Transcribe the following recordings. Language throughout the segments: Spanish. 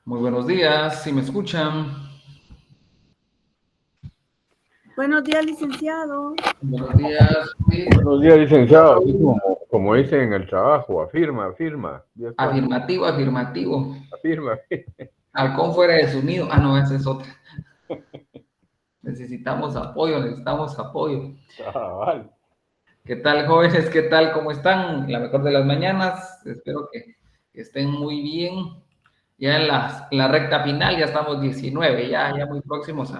Muy buenos días, si me escuchan. Buenos días, licenciado. Buenos días. Sí. Buenos días, licenciado. Así como dicen en el trabajo, afirma, afirma. Ya está, Afirmativo, afirmativo. afirma. Halcón fuera de su nido. Ah, no, esa es otra. Necesitamos apoyo. Cabal. ¿Qué tal, jóvenes? ¿Qué tal? ¿Cómo están? La mejor de las mañanas. Espero que estén muy bien. Ya en la recta final, ya estamos 19, ya muy próximos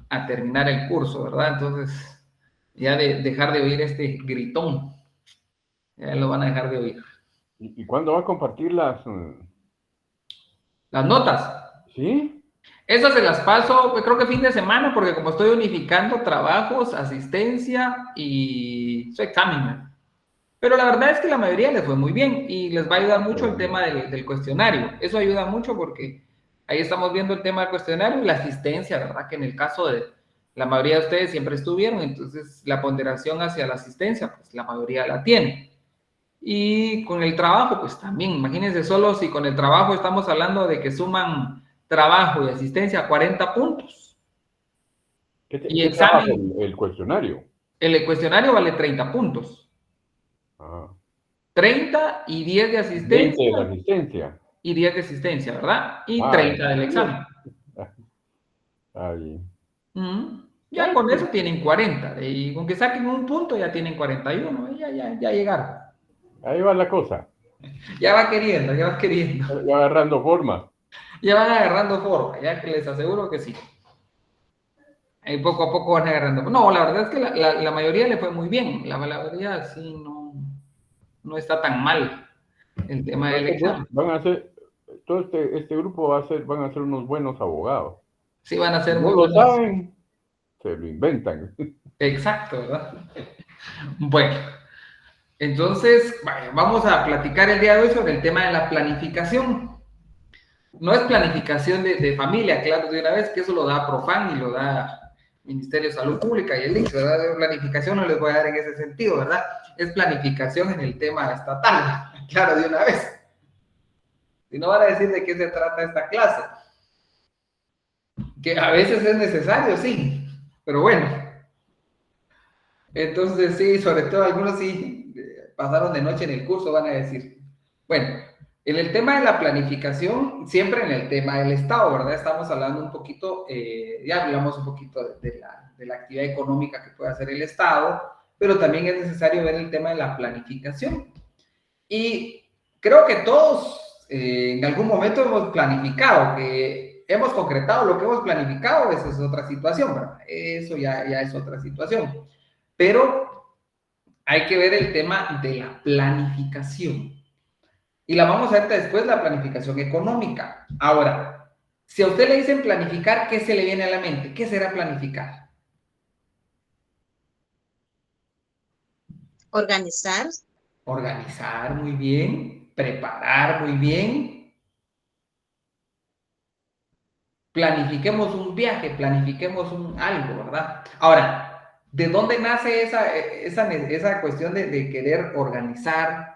a terminar el curso, ¿verdad? Entonces, ya dejar de oír este gritón. Ya lo van a dejar de oír. ¿Y cuándo va a compartir las? Las notas. ¿Sí? Esas se las paso, creo que fin de semana, porque como estoy unificando trabajos, asistencia y su examen. Pero la verdad es que la mayoría les fue muy bien y les va a ayudar mucho el tema del cuestionario. Eso ayuda mucho porque ahí estamos viendo el tema del cuestionario y la asistencia, ¿verdad? Que en el caso de la mayoría de ustedes siempre estuvieron, entonces la ponderación hacia la asistencia, pues la mayoría la tiene. Y con el trabajo, pues también, imagínense solo si con el trabajo estamos hablando de que suman trabajo y asistencia 40 puntos. Y ¿Qué trabaja examen, el cuestionario? el cuestionario vale 30 puntos. Ah, 30 y 10 de 20 de asistencia la asistencia. y 10 de asistencia, ¿verdad? Y Ah, 30 del 10. examen. Ahí. Ya con eso tienen 40. Y con que saquen un punto ya tienen 41. Ya llegaron. Ahí va la cosa. Ya va queriendo, ya va queriendo. Va agarrando forma. Ya van agarrando forma, ya que les aseguro que sí. Y poco a poco van agarrando. No, la verdad es que la mayoría le fue muy bien. La mayoría sí no está tan mal el tema del examen. Van a ser, todo este grupo van a ser unos buenos abogados. Sí van a Si ser no muy lo buenos. saben, se lo inventan. Exacto, ¿verdad? Bueno, entonces vamos a platicar el día de hoy sobre el tema de la planificación. No es planificación de familia, claro, de una vez, que eso lo da Profan y lo da Ministerio de Salud Pública y el INSS, ¿verdad? De planificación no les voy a dar en ese sentido, ¿verdad? Es planificación en el tema estatal, claro, de una vez. Si no van a decir de qué se trata esta clase, que a veces es necesario, sí, pero bueno. Entonces, sí, sobre todo algunos sí pasaron de noche en el curso, van a decir. Bueno, en el tema de la planificación, siempre en el tema del Estado, ¿verdad? Estamos hablando un poquito, ya hablamos un poquito de la actividad económica que puede hacer el Estado, pero también es necesario ver el tema de la planificación. Y creo que todos en algún momento hemos planificado, que hemos concretado lo que hemos planificado, esa es otra situación, ¿verdad? Eso ya es otra situación. Pero hay que ver el tema de la planificación. Y la vamos a ver después, la planificación económica. Ahora, si a usted le dicen planificar, ¿qué se le viene a la mente? ¿Qué será planificar? Organizar. Organizar muy bien, preparar muy bien. Planifiquemos un viaje, planifiquemos algo, ¿verdad? Ahora, ¿de dónde nace esa cuestión de querer organizar?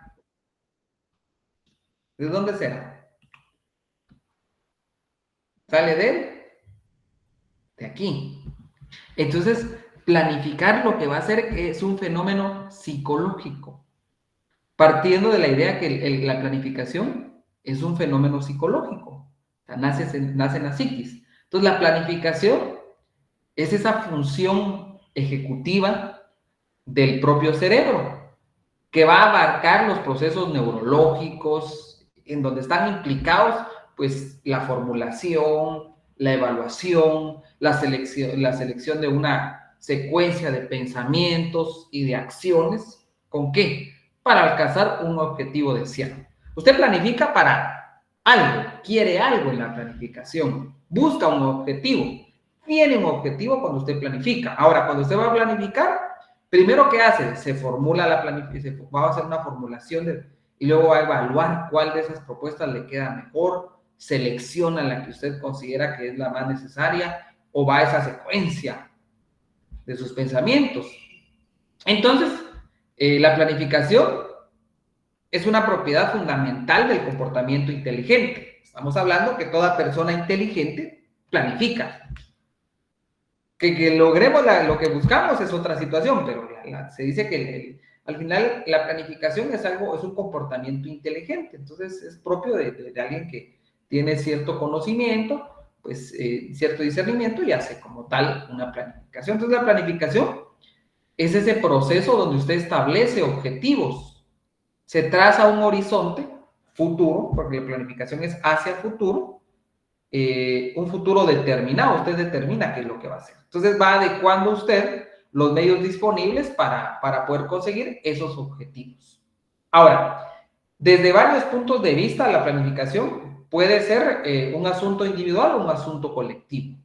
¿De dónde será? ¿Sale de aquí? Entonces, planificar lo que va a hacer es un fenómeno psicológico, partiendo de la idea que la planificación es un fenómeno psicológico, o sea, nace en la psiquis. Entonces, la planificación es esa función ejecutiva del propio cerebro, que va a abarcar los procesos neurológicos, en donde están implicados, pues, la formulación, la evaluación, la selección de una secuencia de pensamientos y de acciones. ¿Con qué? Para alcanzar un objetivo deseado. Usted planifica para algo, quiere algo en la planificación, busca un objetivo, tiene un objetivo cuando usted planifica. Ahora, cuando usted va a planificar, primero, ¿qué hace? Se formula la planificación, va a hacer una formulación y luego va a evaluar cuál de esas propuestas le queda mejor, selecciona la que usted considera que es la más necesaria o va a esa secuencia de sus pensamientos. Entonces, la planificación es una propiedad fundamental del comportamiento inteligente. Estamos hablando que toda persona inteligente planifica. Que logremos lo que buscamos es otra situación, pero se dice que al final la planificación es un comportamiento inteligente, entonces es propio de alguien que tiene cierto conocimiento, pues cierto discernimiento y hace como tal una planificación. Entonces la planificación es ese proceso donde usted establece objetivos, se traza un horizonte futuro, porque la planificación es hacia futuro, un futuro determinado, usted determina qué es lo que va a hacer. Entonces va adecuando usted los medios disponibles para poder conseguir esos objetivos. Ahora, desde varios puntos de vista, la planificación puede ser un asunto individual o un asunto colectivo.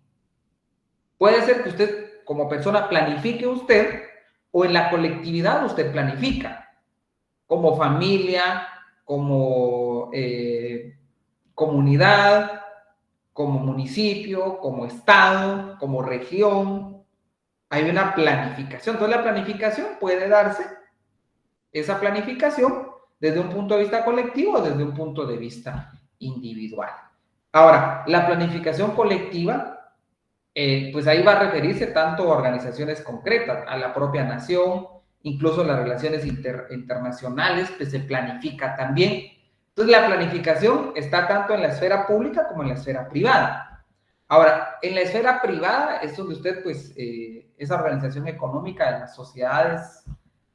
Puede ser que usted como persona planifique usted o en la colectividad usted planifica, como familia, como comunidad, como municipio, como estado, como región. Hay una planificación. Entonces la planificación puede darse, esa planificación, desde un punto de vista colectivo o desde un punto de vista individual. Ahora, la planificación colectiva, pues ahí va a referirse tanto a organizaciones concretas, a la propia nación, incluso las relaciones internacionales, que se planifica también. Entonces la planificación está tanto en la esfera pública como en la esfera privada. Ahora, en la esfera privada es donde usted, pues, esa organización económica de las sociedades,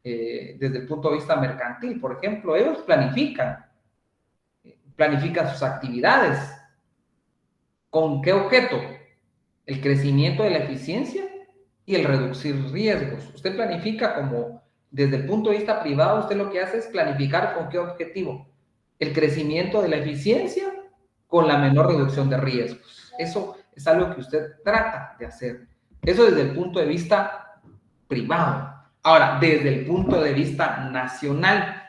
desde el punto de vista mercantil, por ejemplo, ellos planifican sus actividades. ¿Con qué objeto? El crecimiento de la eficiencia y el reducir riesgos. Usted planifica como, desde el punto de vista privado, usted lo que hace es planificar con qué objetivo. El crecimiento de la eficiencia con la menor reducción de riesgos. Eso es algo que usted trata de hacer. Eso desde el punto de vista privado. Ahora, desde el punto de vista nacional,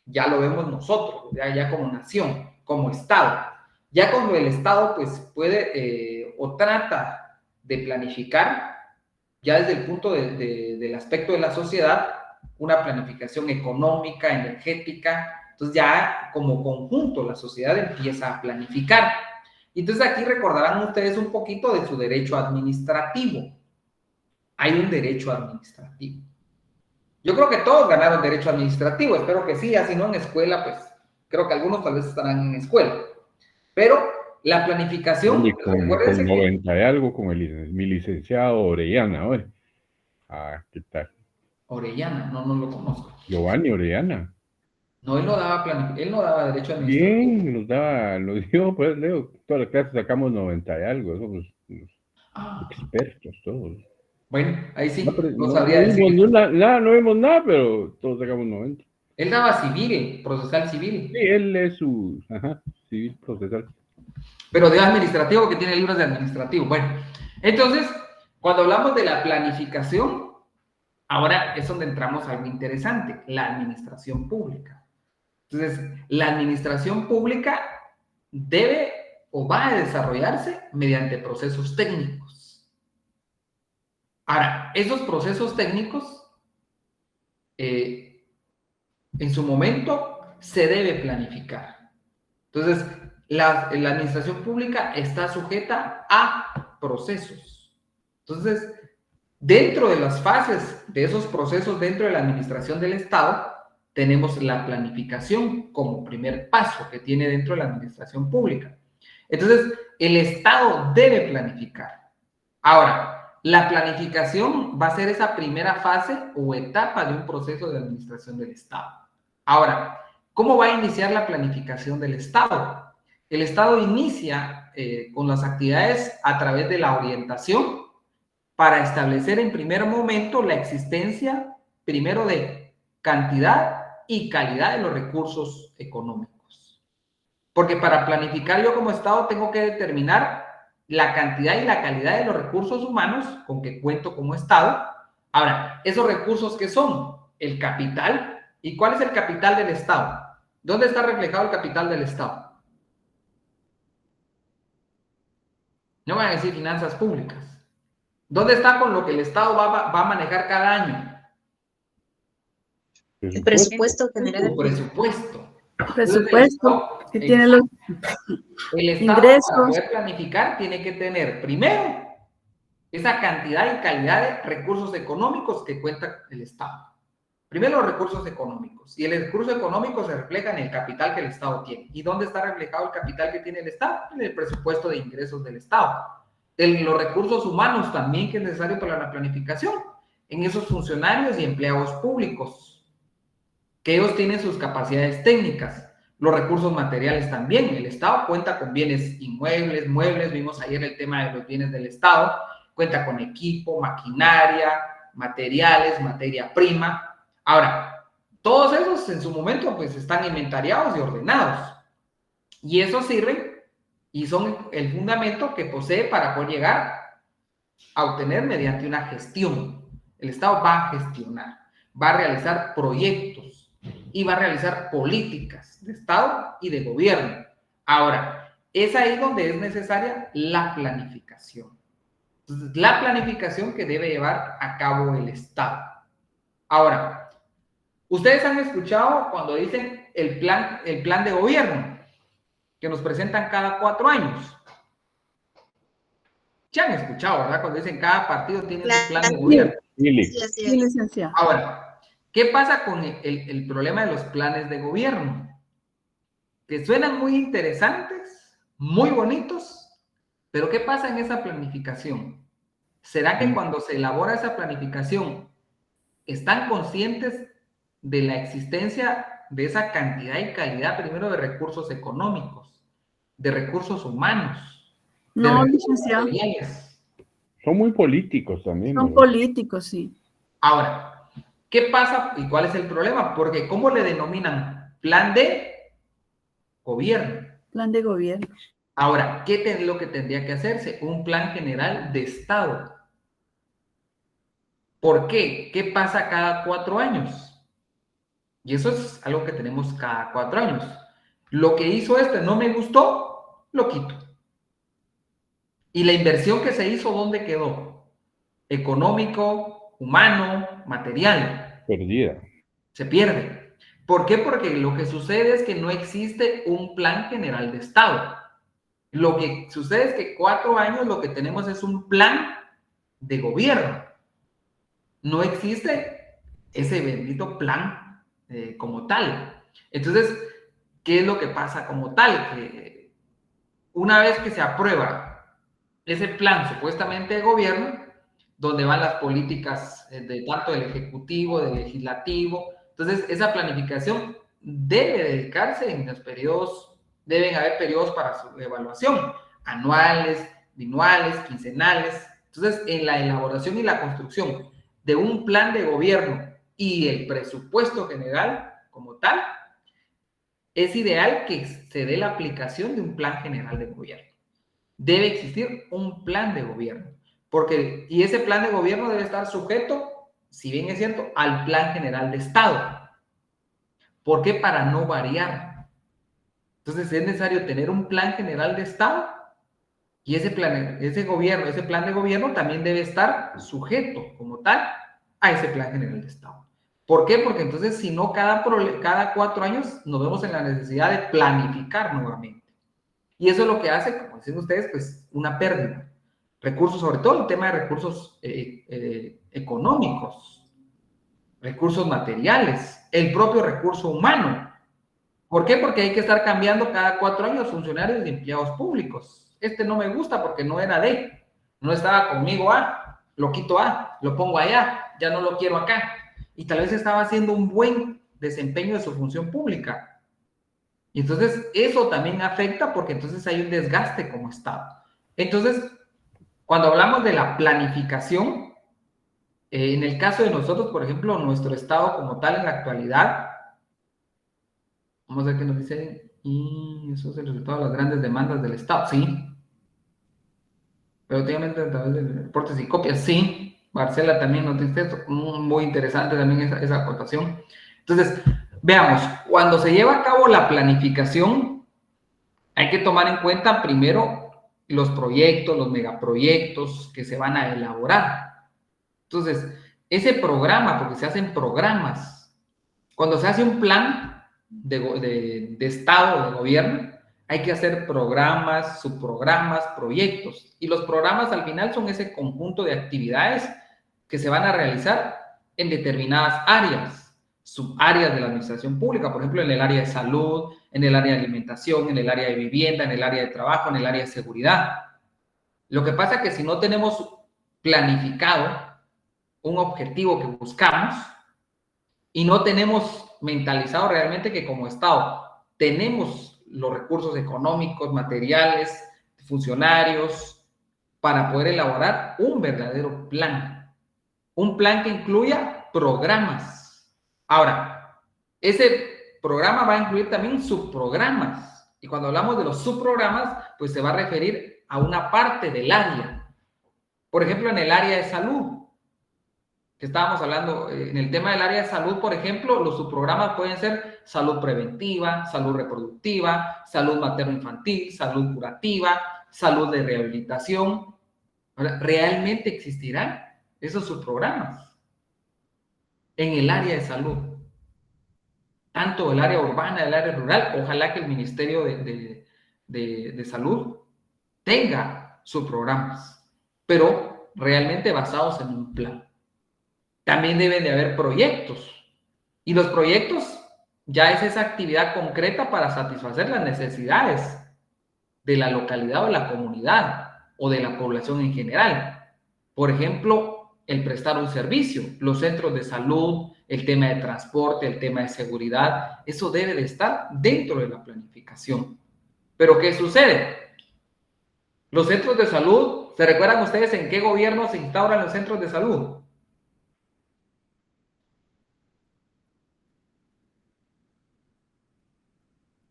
ya lo vemos nosotros, ya como nación, como Estado. Ya cuando el Estado pues puede o trata de planificar, ya desde el punto del aspecto de la sociedad, una planificación económica, energética. Entonces ya como conjunto la sociedad empieza a planificar. Y entonces aquí recordarán ustedes un poquito de su derecho administrativo. Hay un derecho administrativo. Yo creo que todos ganaron derecho administrativo, espero que sí, así no en escuela, pues creo que algunos tal vez estarán en escuela. Pero la planificación, Y con 90 y algo con mi licenciado Orellana, oye. Ah, ¿qué tal? Orellana, no lo conozco. Giovanni Orellana. No, él no daba derecho administrativo. Bien, lo dio, pues Leo, todas las clases sacamos 90 y algo, somos expertos todos. Bueno, ahí sí, No sabría decir. No vimos nada, pero todos sacamos 90. Él daba civil, procesal civil. Sí, él es civil procesal. Pero de administrativo, que tiene libros de administrativo. Bueno, entonces, cuando hablamos de la planificación, ahora es donde entramos a algo interesante, la administración pública. Entonces, la administración pública debe o va a desarrollarse mediante procesos técnicos. Ahora, esos procesos técnicos, en su momento, se debe planificar. Entonces, la administración pública está sujeta a procesos. Entonces, dentro de las fases de esos procesos dentro de la administración del Estado, tenemos la planificación como primer paso que tiene dentro de la administración pública. Entonces, el Estado debe planificar. Ahora, la planificación va a ser esa primera fase o etapa de un proceso de administración del Estado. Ahora, ¿cómo va a iniciar la planificación del Estado? El Estado inicia con las actividades a través de la orientación para establecer en primer momento la existencia, primero, de cantidad y calidad de los recursos económicos. Porque para planificar yo como Estado tengo que determinar la cantidad y la calidad de los recursos humanos con que cuento como Estado. Ahora, esos recursos, ¿qué son? El capital. ¿Y cuál es el capital del Estado? ¿Dónde está reflejado el capital del Estado? No van a decir finanzas públicas. ¿Dónde está con lo que el Estado va a manejar cada año? El presupuesto general. El presupuesto. Presupuesto que tiene los el Estado para ingresos. poder planificar tiene que tener primero esa cantidad y calidad de recursos económicos que cuenta el Estado. Primero los recursos económicos. Y el recurso económico se refleja en el capital que el Estado tiene. ¿Y dónde está reflejado el capital que tiene el Estado? En el presupuesto de ingresos del Estado. En los recursos humanos también que es necesario para la planificación. En esos funcionarios y empleados públicos, que ellos tienen sus capacidades técnicas. Los recursos materiales también. El Estado cuenta con bienes inmuebles, muebles. Vimos ayer el tema de los bienes del Estado. Cuenta con equipo, maquinaria, materiales, materia prima. Ahora, todos esos en su momento pues están inventariados y ordenados. Y eso sirve y son el fundamento que posee para poder llegar a obtener mediante una gestión. El Estado va a gestionar, va a realizar proyectos y va a realizar políticas de Estado y de gobierno. Ahora, es ahí donde es necesaria la planificación. Entonces, la planificación que debe llevar a cabo el Estado. Ahora, ustedes han escuchado cuando dicen el plan de gobierno que nos presentan cada 4 años. Ya han escuchado, ¿verdad? Cuando dicen cada partido tiene su plan de gobierno. Sí, licenciado. Ahora, ¿qué pasa con el problema de los planes de gobierno? Que suenan muy interesantes, muy bonitos, pero ¿qué pasa en esa planificación? ¿Será que cuando se elabora esa planificación están conscientes de la existencia de esa cantidad y calidad, primero, de recursos económicos, de recursos humanos, de No, recursos licenciado. materiales? Son muy políticos también. Son ¿verdad? políticos, sí. Ahora, ¿qué pasa y cuál es el problema? Porque ¿cómo le denominan? Plan de gobierno. Plan de gobierno. Ahora, ¿qué es lo que tendría que hacerse? Un plan general de Estado. ¿Por qué? ¿Qué pasa cada 4 años? Y eso es algo que tenemos cada 4 años. Lo que hizo este no me gustó, lo quito. Y la inversión que se hizo, ¿dónde quedó? Económico, humano, material. Perdida. Se pierde. ¿Por qué? Porque lo que sucede es que no existe un plan general de Estado. Lo que sucede es que 4 años lo que tenemos es un plan de gobierno. No existe ese bendito plan como tal. Entonces, ¿qué es lo que pasa como tal? Que una vez que se aprueba ese plan supuestamente de gobierno, donde van las políticas de tanto del Ejecutivo, del Legislativo, entonces esa planificación debe dedicarse en los periodos, deben haber periodos para su evaluación, anuales, binuales, quincenales. Entonces, en la elaboración y la construcción de un plan de gobierno y el presupuesto general como tal, es ideal que se dé la aplicación de un plan general de gobierno. Debe existir un plan de gobierno, y ese plan de gobierno debe estar sujeto, si bien es cierto, al plan general de Estado. ¿Por qué? Para no variar. Entonces es necesario tener un plan general de Estado y ese plan de gobierno también debe estar sujeto como tal a ese plan general de Estado. ¿Por qué? Porque entonces si no, cada 4 años nos vemos en la necesidad de planificar nuevamente. Y eso es lo que hace, como dicen ustedes, pues una pérdida. Recursos, sobre todo el tema de recursos económicos, recursos materiales, el propio recurso humano. ¿Por qué? Porque hay que estar cambiando cada 4 años funcionarios y empleados públicos. Este no me gusta porque no era no estaba conmigo lo quito lo pongo allá, ya no lo quiero acá. Y tal vez estaba haciendo un buen desempeño de su función pública. Y entonces eso también afecta porque entonces hay un desgaste como Estado. Entonces, cuando hablamos de la planificación, en el caso de nosotros, por ejemplo, nuestro Estado como tal en la actualidad, vamos a ver qué nos dice, y eso es el resultado de las grandes demandas del Estado, sí. Pero obviamente a través de reportes y copias, sí. Marcela también nos dice esto, muy interesante también esa acotación. Entonces, veamos, cuando se lleva a cabo la planificación, hay que tomar en cuenta primero los proyectos, los megaproyectos que se van a elaborar. Entonces, ese programa, porque se hacen programas, cuando se hace un plan, de Estado, de gobierno, hay que hacer programas, subprogramas, proyectos. Y los programas al final son ese conjunto de actividades que se van a realizar en determinadas áreas, subáreas de la administración pública, por ejemplo, en el área de salud, en el área de alimentación, en el área de vivienda, en el área de trabajo, en el área de seguridad. Lo que pasa es que si no tenemos planificado un objetivo que buscamos y no tenemos mentalizado realmente que como Estado tenemos los recursos económicos, materiales, funcionarios, para poder elaborar un verdadero plan. Un plan que incluya programas. Ahora, ese programa va a incluir también subprogramas. Y cuando hablamos de los subprogramas, pues se va a referir a una parte del área. Por ejemplo, en el área de salud, que estábamos hablando, en el tema del área de salud, por ejemplo, los subprogramas pueden ser salud preventiva, salud reproductiva, salud materno-infantil, salud curativa, salud de rehabilitación. ¿Realmente existirán esos subprogramas en el área de salud? Tanto el área urbana, el área rural, ojalá que el Ministerio de Salud tenga subprogramas, pero realmente basados en un plan. También deben de haber proyectos, y los proyectos ya es esa actividad concreta para satisfacer las necesidades de la localidad o la comunidad o de la población en general. Por ejemplo, el prestar un servicio, los centros de salud, el tema de transporte, el tema de seguridad, eso debe de estar dentro de la planificación. Pero ¿qué sucede? Los centros de salud, ¿se recuerdan ustedes en qué gobierno se instauran los centros de salud?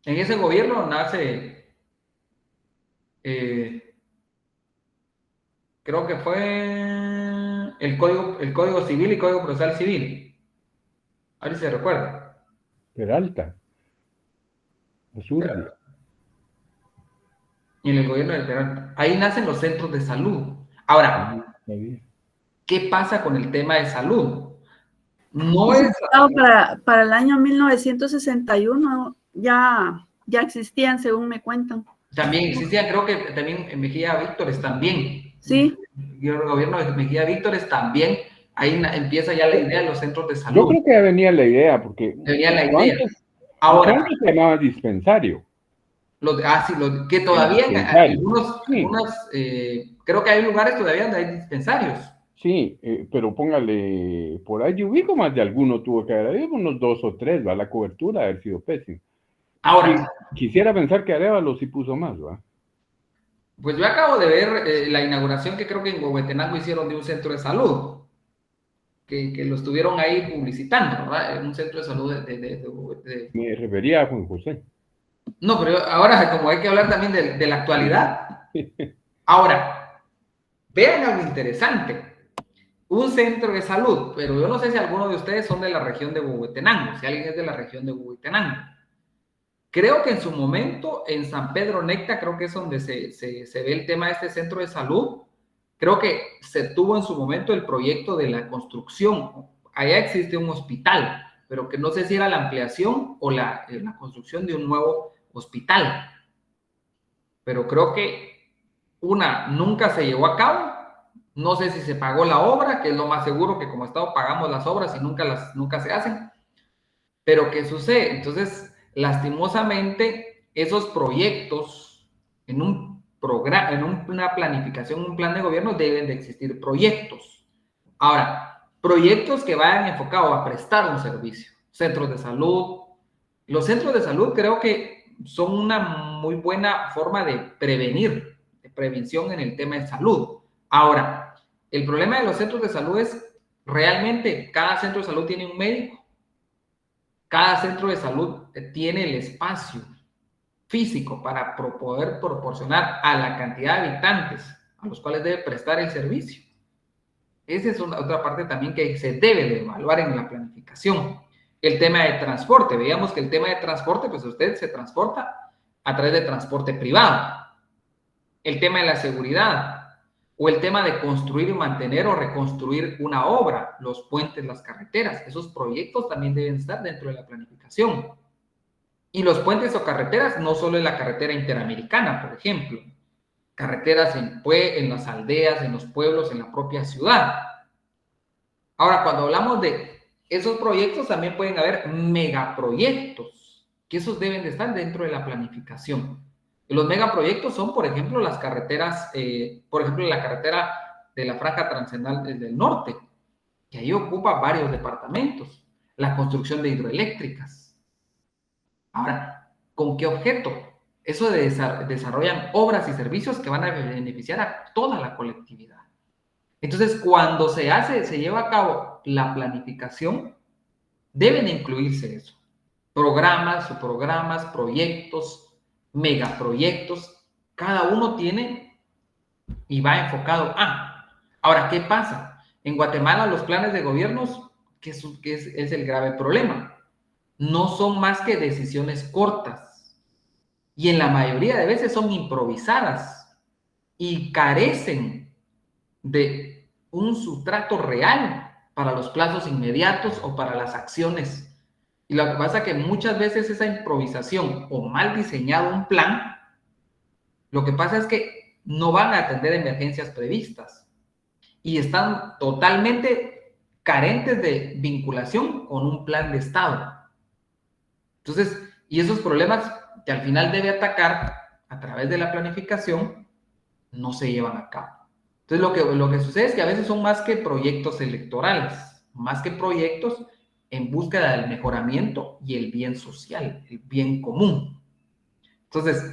En ese gobierno nace, creo que fue el Código Civil y Código Procesal Civil. A ver si se recuerda. Peralta. Azul. Y en el gobierno del Peralta. Ahí nacen los centros de salud. Ahora, ¿qué pasa con el tema de salud? No es... Para el año 1961 ya existían, según me cuentan. También existían, creo que también en Mejía Víctores también. Sí. Y el gobierno de Mejía Víctores también, ahí empieza ya la idea de los centros de salud. Yo creo que ya venía la idea, porque... Venía la idea. Ahora se llamaba dispensario. Que todavía algunos creo que hay lugares todavía donde hay dispensarios. Sí, pero póngale, por ahí yo ubico más de alguno tuvo que haber habido, unos 2 o 3, ¿va? La cobertura haber sido pésima. Ahora, quisiera pensar que Arévalo sí puso más, ¿va? Pues yo acabo de ver la inauguración que creo que en Huehuetenango hicieron de un centro de salud, que lo estuvieron ahí publicitando, ¿verdad? Un centro de salud Me refería a Juan José. No, pero ahora como hay que hablar también de la actualidad. Ahora, vean algo interesante. Un centro de salud, pero yo no sé si alguno de ustedes son de la región de Huehuetenango, si alguien es de la región de Huehuetenango. Creo que en su momento, en San Pedro Necta, creo que es donde se ve el tema de este centro de salud. Creo que se tuvo en su momento el proyecto de la construcción. Allá existe un hospital, pero que no sé si era la ampliación o la construcción de un nuevo hospital. Pero creo que nunca se llevó a cabo. No sé si se pagó la obra, que es lo más seguro, que como Estado pagamos las obras y nunca se hacen. Pero ¿qué sucede? Entonces, lastimosamente, esos proyectos en una planificación, un plan de gobierno, deben de existir proyectos. Ahora, proyectos que vayan enfocados a prestar un servicio. Centros de salud. Los centros de salud creo que son una muy buena forma de prevenir, de prevención en el tema de salud. Ahora, el problema de los centros de salud es realmente cada centro de salud tiene un médico. Cada centro de salud tiene el espacio físico para poder proporcionar a la cantidad de habitantes a los cuales debe prestar el servicio. Esa es otra parte también que se debe de evaluar en la planificación. El tema de transporte. Veíamos que el tema de transporte, pues usted se transporta a través de transporte privado. El tema de la seguridad. O el tema de construir y mantener o reconstruir una obra, los puentes, las carreteras. Esos proyectos también deben estar dentro de la planificación. Y los puentes o carreteras, no solo en la carretera interamericana, por ejemplo, carreteras en las aldeas, en los pueblos, en la propia ciudad. Ahora, cuando hablamos de esos proyectos, también pueden haber megaproyectos, que esos deben de estar dentro de la planificación. Y los megaproyectos son, por ejemplo, las carreteras, por ejemplo, la carretera de la Franja Transcendental del Norte, que ahí ocupa varios departamentos, la construcción de hidroeléctricas. Ahora, ¿con qué objeto? Eso desarrollan obras y servicios que van a beneficiar a toda la colectividad. Entonces, cuando se lleva a cabo la planificación, deben incluirse eso. Programas, subprogramas, proyectos, megaproyectos, cada uno tiene y va enfocado a. Ahora, ¿qué pasa? En Guatemala los planes de gobiernos, que es el grave problema, no son más que decisiones cortas y en la mayoría de veces son improvisadas y carecen de un sustrato real para los plazos inmediatos o para las acciones. Y lo que pasa es que muchas veces esa improvisación o mal diseñado un plan, lo que pasa es que no van a atender emergencias previstas y están totalmente carentes de vinculación con un plan de Estado. Entonces, y esos problemas que al final debe atacar a través de la planificación no se llevan a cabo. Entonces, lo que sucede es que a veces son más que proyectos electorales, más que proyectos en búsqueda del mejoramiento y el bien social, el bien común. Entonces,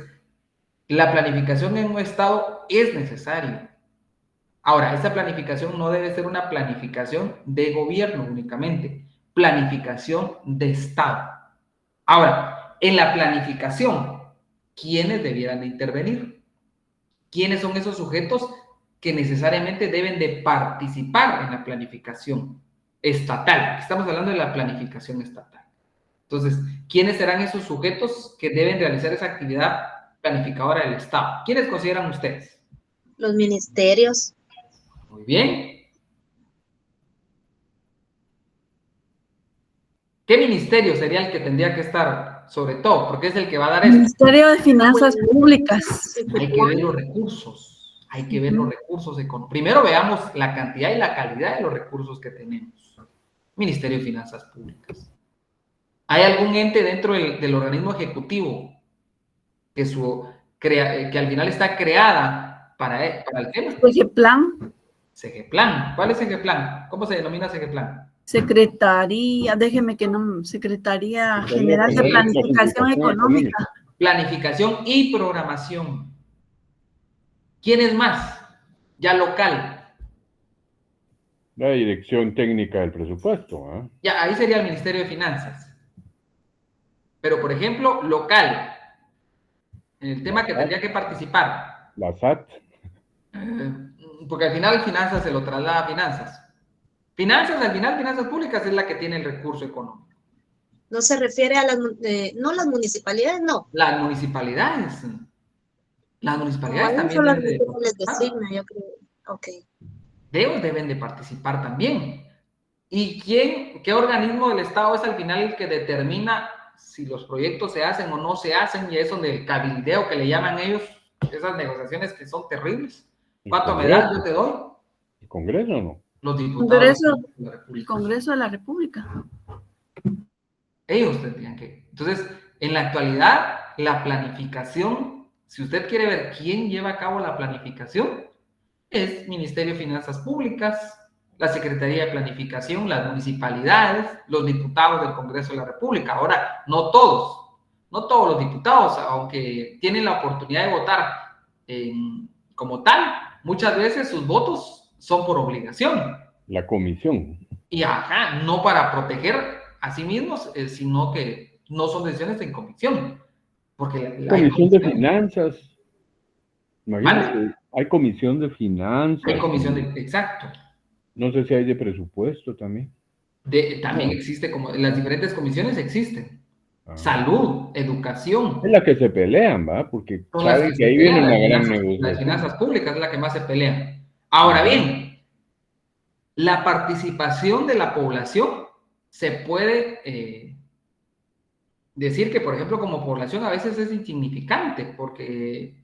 la planificación en un Estado es necesaria. Ahora, esa planificación no debe ser una planificación de gobierno únicamente, planificación de Estado. Ahora, en la planificación, ¿quiénes debieran de intervenir? ¿Quiénes son esos sujetos que necesariamente deben de participar en la planificación estatal? Estamos hablando de la planificación estatal. Entonces, ¿quiénes serán esos sujetos que deben realizar esa actividad planificadora del Estado? ¿Quiénes consideran ustedes? Los ministerios. Muy bien. ¿Qué ministerio sería el que tendría que estar, sobre todo? Porque es el que va a dar esto. Ministerio de Finanzas Públicas. Hay que ver los recursos. Hay que ver los recursos económicos. Primero veamos la cantidad y la calidad de los recursos que tenemos. Ministerio de Finanzas Públicas. ¿Hay algún ente dentro del organismo ejecutivo que al final está creada para el tema? CEGEPLAN. CEGEPLAN. ¿Cuál es CEGEPLAN? ¿Cómo se denomina CEGEPLAN? Secretaría General de Planificación Económica. Planificación y programación. ¿Quién es más? Ya local. La Dirección Técnica del Presupuesto, ¿eh? Ya, ahí sería el Ministerio de Finanzas. Pero, por ejemplo, local, en el tema que tendría que participar. La SAT. Porque al final finanzas se lo traslada a finanzas. Al final finanzas públicas es la que tiene el recurso económico. No se refiere a no las municipalidades, no. Las municipalidades. Las municipalidades No, también deben de les designa, yo creo. Ok. Ellos deben de participar también. ¿Y qué organismo del Estado es al final el que determina si los proyectos se hacen o no se hacen? Y es donde el cabildeo que le llaman ellos, esas negociaciones que son terribles. ¿Cuánto me das? Yo te doy. ¿El Congreso o no? Los diputados de la República. El Congreso de la República. Ellos tendrían que. Entonces, en la actualidad, la planificación, si usted quiere ver quién lleva a cabo la planificación, es Ministerio de Finanzas Públicas, la Secretaría de Planificación, las municipalidades, los diputados del Congreso de la República. Ahora, no todos los diputados, aunque tienen la oportunidad de votar como tal, muchas veces sus votos son por obligación. La comisión. Y no para proteger a sí mismos, sino que no son decisiones en comisión. Porque Comisión de Finanzas. Imagínate, ¿Vale? hay comisión de finanzas. Hay comisión exacto. No sé si hay de presupuesto también. También existe, como las diferentes comisiones existen. Ah. Salud, educación. Es la que se pelean, ¿va? Porque Son saben las que ahí viene una gran Las negociación. finanzas públicas es la que más se pelea. Ahora bien, la participación de la población se puede decir que, por ejemplo, como población a veces es insignificante, porque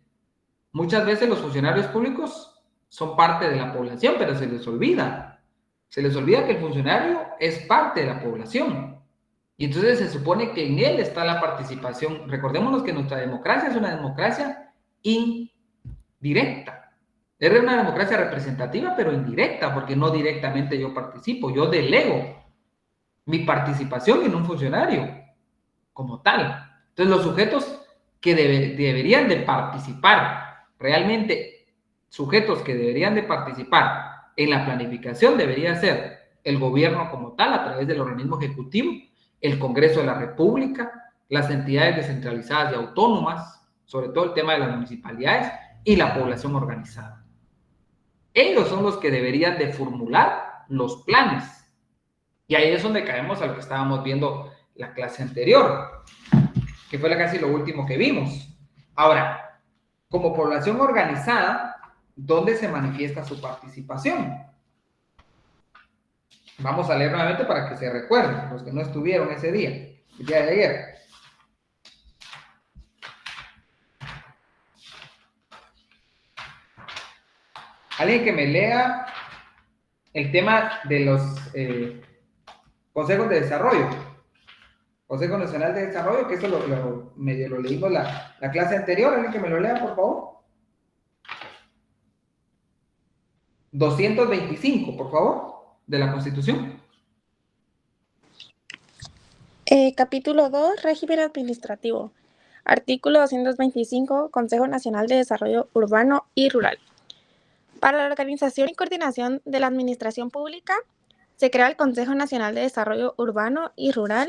muchas veces los funcionarios públicos son parte de la población, pero se les olvida. Se les olvida que el funcionario es parte de la población. Y entonces se supone que en él está la participación. Recordémonos que nuestra democracia es una democracia indirecta. Es una democracia representativa, pero indirecta, porque no directamente yo participo, yo delego mi participación en un funcionario como tal. Entonces los sujetos que deberían de participar, realmente sujetos que deberían de participar en la planificación debería ser el gobierno como tal, a través del organismo ejecutivo, el Congreso de la República, las entidades descentralizadas y autónomas, sobre todo el tema de las municipalidades, y la población organizada. Ellos son los que deberían de formular los planes. Y ahí es donde caemos a lo que estábamos viendo la clase anterior, que fue casi lo último que vimos. Ahora, como población organizada, ¿dónde se manifiesta su participación? Vamos a leer nuevamente para que se recuerden, los que no estuvieron ese día, el día de ayer. Alguien que me lea el tema de los consejos de desarrollo. Consejo Nacional de Desarrollo, que eso medio lo leímos la clase anterior. ¿Alguien que me lo lea, por favor? 225, por favor, de la Constitución. Capítulo 2, régimen administrativo. Artículo 225, Consejo Nacional de Desarrollo Urbano y Rural. Para la organización y coordinación de la administración pública, se crea el Consejo Nacional de Desarrollo Urbano y Rural,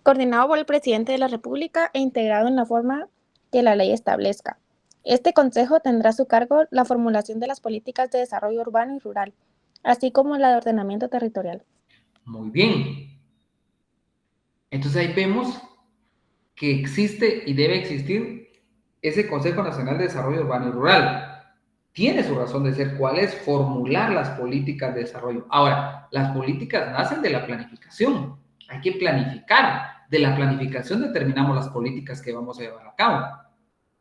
coordinado por el Presidente de la República e integrado en la forma que la ley establezca. Este consejo tendrá a su cargo la formulación de las políticas de desarrollo urbano y rural, así como la de ordenamiento territorial. Muy bien. Entonces ahí vemos que existe y debe existir ese Consejo Nacional de Desarrollo Urbano y Rural. Tiene su razón de ser, ¿cuál es? Formular las políticas de desarrollo. Ahora, las políticas nacen de la planificación. Hay que planificar. De la planificación determinamos las políticas que vamos a llevar a cabo.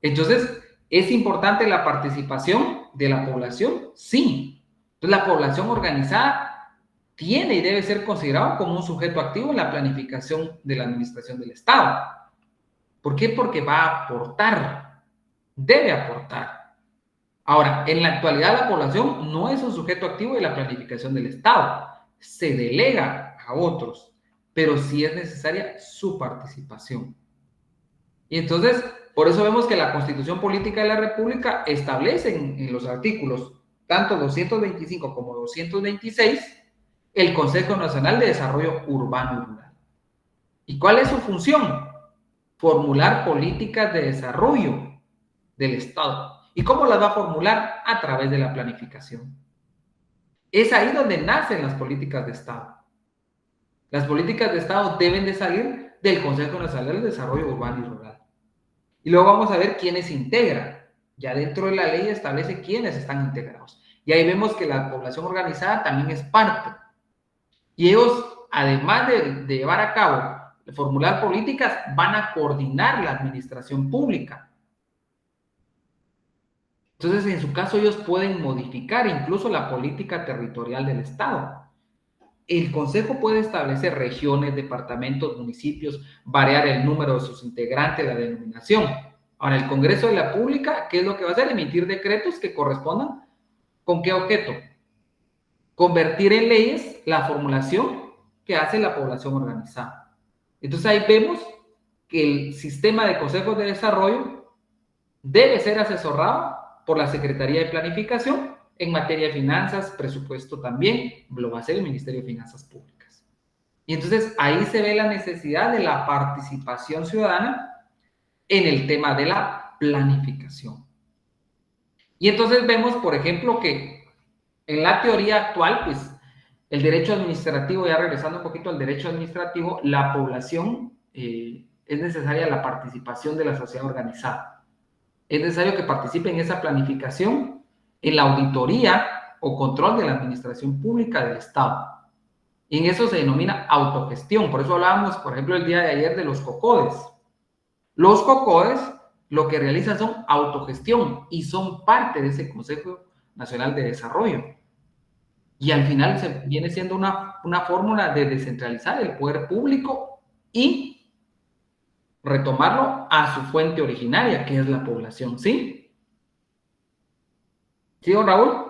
Entonces, ¿es importante la participación de la población? Sí. Entonces, la población organizada tiene y debe ser considerado como un sujeto activo en la planificación de la administración del Estado. ¿Por qué? Porque va a aportar, debe aportar. Ahora, en la actualidad la población no es un sujeto activo de la planificación del Estado, se delega a otros, pero sí es necesaria su participación. Y entonces, por eso vemos que la Constitución Política de la República establece en los artículos, tanto 225 como 226, el Consejo Nacional de Desarrollo Urbano y Rural. ¿Y cuál es su función? Formular políticas de desarrollo del Estado. ¿Y cómo las va a formular? A través de la planificación. Es ahí donde nacen las políticas de Estado. Las políticas de Estado deben de salir del Consejo Nacional de Desarrollo Urbano y Rural. Y luego vamos a ver quiénes integran. Ya dentro de la ley establece quiénes están integrados. Y ahí vemos que la población organizada también es parte. Y ellos, además de llevar a cabo, de formular políticas, van a coordinar la administración pública. Entonces, en su caso, ellos pueden modificar incluso la política territorial del Estado. El Consejo puede establecer regiones, departamentos, municipios, variar el número de sus integrantes, la denominación. Ahora, el Congreso de la República, ¿qué es lo que va a hacer? Emitir decretos que correspondan ¿con qué objeto? Convertir en leyes la formulación que hace la población organizada. Entonces ahí vemos que el sistema de consejos de desarrollo debe ser asesorado por la Secretaría de Planificación en materia de finanzas, presupuesto también, lo va a hacer el Ministerio de Finanzas Públicas. Y entonces ahí se ve la necesidad de la participación ciudadana en el tema de la planificación. Y entonces vemos, por ejemplo, que en la teoría actual, pues, el derecho administrativo, ya regresando un poquito al derecho administrativo, la población, es necesaria la participación de la sociedad organizada. Es necesario que participe en esa planificación, en la auditoría o control de la administración pública del Estado. Y en eso se denomina autogestión. Por eso hablábamos, por ejemplo, el día de ayer de los COCODES. Los COCODES lo que realizan son autogestión y son parte de ese Consejo Nacional de Desarrollo. Y al final se viene siendo una fórmula de descentralizar el poder público y retomarlo a su fuente originaria, que es la población, ¿sí? ¿Sí, don Raúl?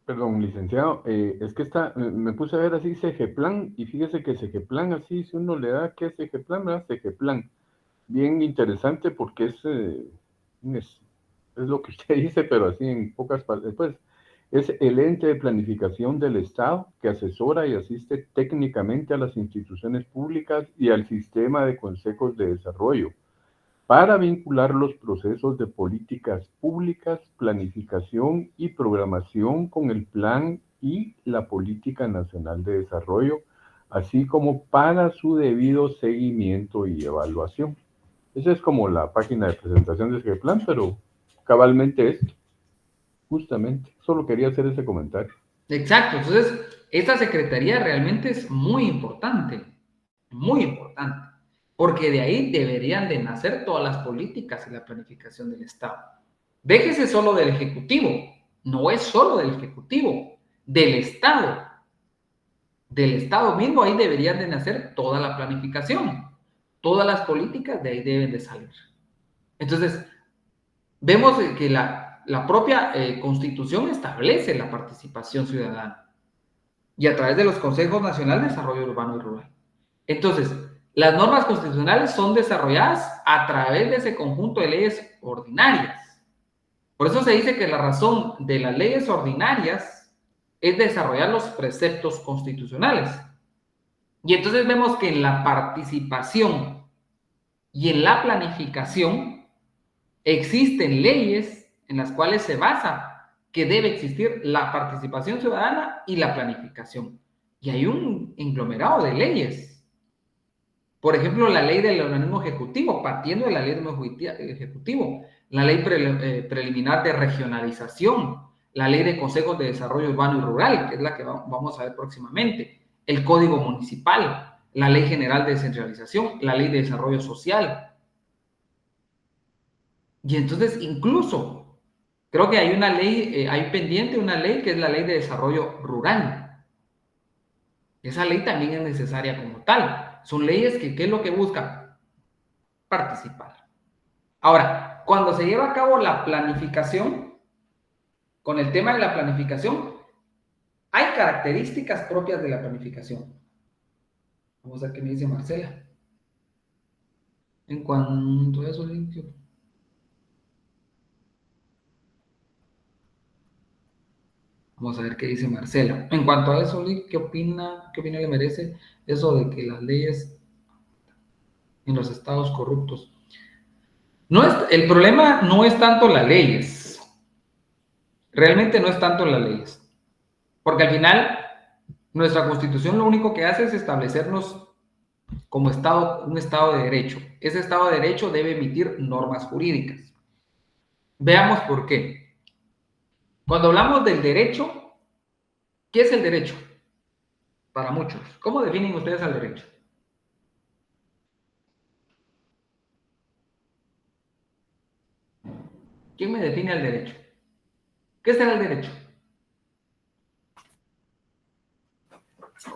Perdón, licenciado, es que me puse a ver así CGPlan, y fíjese que CGPlan, así, si uno le da, ¿qué es CGPlan? ¿Verdad? CGPlan. Bien interesante porque es lo que usted dice, pero así en pocas palabras. Pues, es el ente de planificación del Estado que asesora y asiste técnicamente a las instituciones públicas y al sistema de consejos de desarrollo para vincular los procesos de políticas públicas, planificación y programación con el Plan y la Política Nacional de Desarrollo, así como para su debido seguimiento y evaluación. Esa es como la página de presentación de ese plan, pero cabalmente esto, justamente. Solo quería hacer ese comentario. Exacto. Entonces, esta secretaría realmente es muy importante, porque de ahí deberían de nacer todas las políticas y la planificación del Estado. Déjese solo del Ejecutivo, no es solo del Ejecutivo, del Estado. Del Estado mismo, ahí deberían de nacer toda la planificación. Todas las políticas de ahí deben de salir. Entonces, vemos que la propia Constitución establece la participación ciudadana y a través de los Consejos Nacionales de Desarrollo Urbano y Rural. Entonces, las normas constitucionales son desarrolladas a través de ese conjunto de leyes ordinarias. Por eso se dice que la razón de las leyes ordinarias es desarrollar los preceptos constitucionales. Y entonces vemos que en la participación y en la planificación existen leyes en las cuales se basa que debe existir la participación ciudadana y la planificación. Y hay un englomerado de leyes. Por ejemplo, la ley del organismo ejecutivo, partiendo de la ley del ejecutivo, la ley preliminar de regionalización, la ley de consejos de desarrollo urbano y rural, que es la que vamos a ver próximamente, el código municipal, la ley general de descentralización, la ley de desarrollo social. Y entonces, incluso, creo que hay una ley, hay pendiente una ley que es la ley de desarrollo rural. Esa ley también es necesaria como tal. Son leyes que, ¿qué es lo que buscan? Participar. Ahora, cuando se lleva a cabo la planificación, con el tema de la planificación, hay características propias de la planificación. Vamos a ver qué me dice Marcela. En cuanto a eso, limpio. Vamos a ver qué dice Marcela. En cuanto a eso, ¿qué opina le merece eso de que las leyes en los estados corruptos? El problema no es tanto las leyes. Realmente no es tanto las leyes. Porque al final, nuestra Constitución lo único que hace es establecernos como un Estado de Derecho. Ese Estado de Derecho debe emitir normas jurídicas. Veamos por qué. Cuando hablamos del derecho, ¿qué es el derecho? Para muchos. ¿Cómo definen ustedes al derecho? ¿Quién me define al derecho? ¿Qué será el derecho?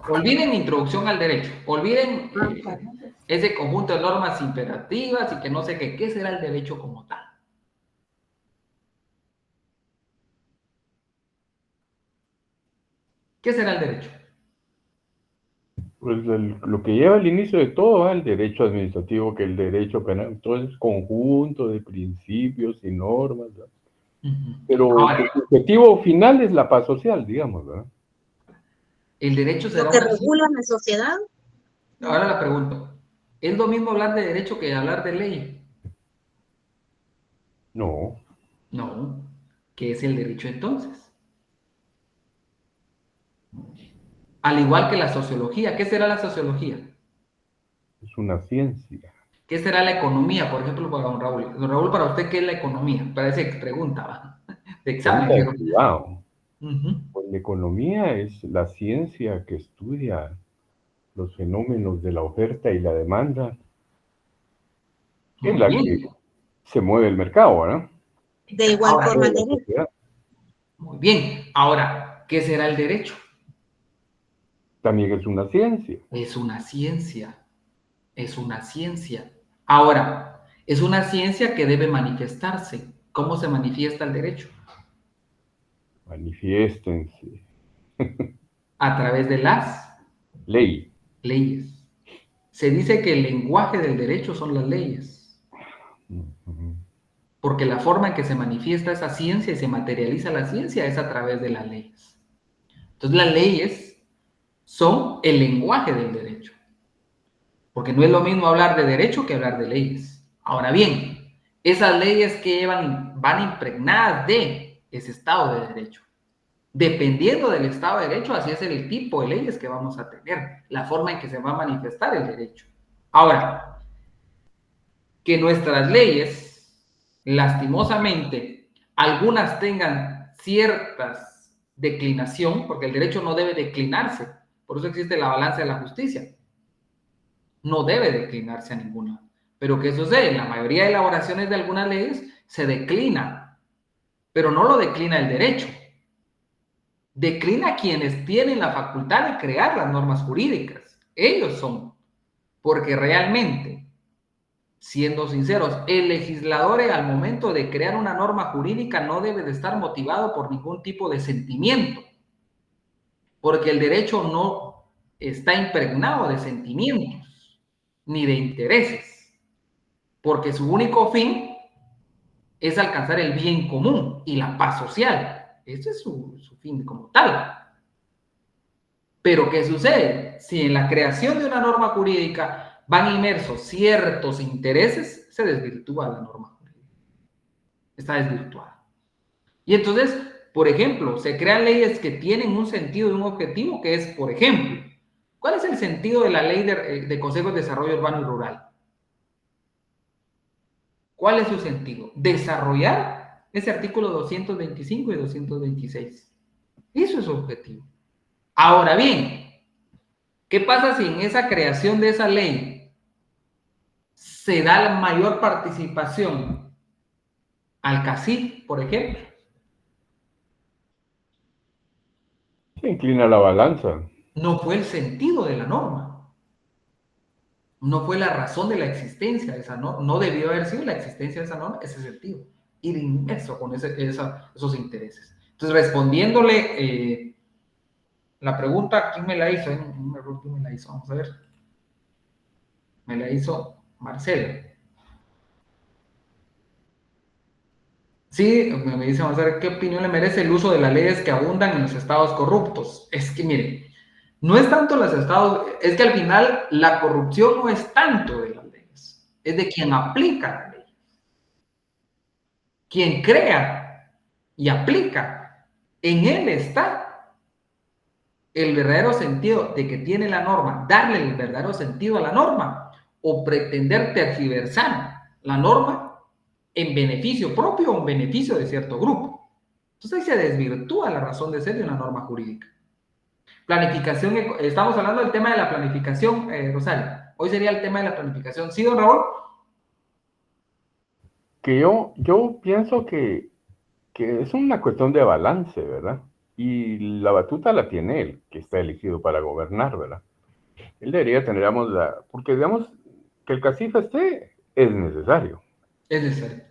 Olviden introducción al derecho. Olviden ese conjunto de normas imperativas y que no sé qué. ¿Qué será el derecho como tal? ¿Qué será el derecho? Pues lo que lleva al inicio de todo, el derecho administrativo, que el derecho penal, todo es conjunto de principios y normas, ¿verdad? Pero Ahora, el objetivo final es la paz social, digamos, ¿verdad? el derecho será Lo que regula la sociedad. Ahora la pregunto, ¿es lo mismo hablar de derecho que hablar de ley? No, No. ¿Qué es el derecho entonces? Al igual que la sociología, ¿qué será la sociología? es una ciencia. ¿Qué será la economía? Por ejemplo, para don Raúl. Don Raúl, para usted, ¿qué es la economía? Parece que pregunta, ¿va? De examen. Pregunta de privado. Pues la economía es la ciencia que estudia los fenómenos de la oferta y la demanda en Muy la bien. que se mueve el mercado, ¿verdad? De igual Ahora, forma, De la sociedad. muy bien. Ahora, ¿qué será el derecho? También es una ciencia. Es una ciencia. Es una ciencia. Ahora, es una ciencia que debe manifestarse. ¿Cómo se manifiesta el derecho? Manifiéstense. A través de las Ley. leyes. Se dice que el lenguaje del derecho son las leyes, Ujú. porque la forma en que se manifiesta esa ciencia y se materializa la ciencia es a través de las leyes. Entonces, las leyes son el lenguaje del derecho, porque no es lo mismo hablar de derecho que hablar de leyes. Ahora bien, esas leyes que van impregnadas de ese Estado de Derecho. Dependiendo del Estado de Derecho, así es el tipo de leyes que vamos a tener, la forma en que se va a manifestar el derecho. Ahora, que nuestras leyes, lastimosamente, algunas tengan ciertas declinación, porque el derecho no debe declinarse, por eso existe la balanza de la justicia, no debe declinarse a ninguna. Pero ¿qué sucede? En la mayoría de elaboraciones de algunas leyes se declina, pero no lo declina el derecho, declina quienes tienen la facultad de crear las normas jurídicas. Ellos son, porque realmente, siendo sinceros, el legislador al momento de crear una norma jurídica no debe de estar motivado por ningún tipo de sentimiento, porque el derecho no está impregnado de sentimientos ni de intereses, porque su único fin es alcanzar el bien común y la paz social. Ese es su fin como tal. Pero ¿qué sucede? Si en la creación de una norma jurídica van inmersos ciertos intereses, se desvirtúa la norma jurídica. Está desvirtuada. Y entonces, por ejemplo, se crean leyes que tienen un sentido y un objetivo, que es, por ejemplo, ¿cuál es el sentido de la ley de consejos de desarrollo urbano y rural? ¿Cuál es su sentido? Desarrollar ese artículo 225 y 226. Eso es su objetivo. Ahora bien, ¿qué pasa si en esa creación de esa ley se da la mayor participación al cacique, por ejemplo? Se inclina la balanza. No fue el sentido de la norma, no fue la razón de la existencia de esa norma, no debió haber sido la existencia de esa norma, ese sentido, ir inmerso con esos intereses. Entonces, respondiéndole la pregunta, ¿quién me la hizo? Un error, ¿quién me la hizo? Vamos a ver. Me la hizo Marcelo. Sí, me dice, vamos a ver qué opinión le merece el uso de las leyes que abundan en los estados corruptos. Es que, miren, no es tanto los estados, es que al final la corrupción no es tanto de las leyes, es de quien aplica la ley. Quien crea y aplica, en él está el verdadero sentido de que tiene la norma, darle el verdadero sentido a la norma o pretender tergiversar la norma en beneficio propio o en beneficio de cierto grupo. Entonces ahí se desvirtúa la razón de ser de una norma jurídica. Planificación, estamos hablando del tema de la planificación, Rosario. Hoy sería el tema de la planificación. ¿Sí, don Raúl? Que yo pienso que es una cuestión de balance, ¿verdad? Y la batuta la tiene él, que está elegido para gobernar, ¿verdad? Él debería tener, digamos, porque digamos, que el cacife esté, es necesario. Es necesario.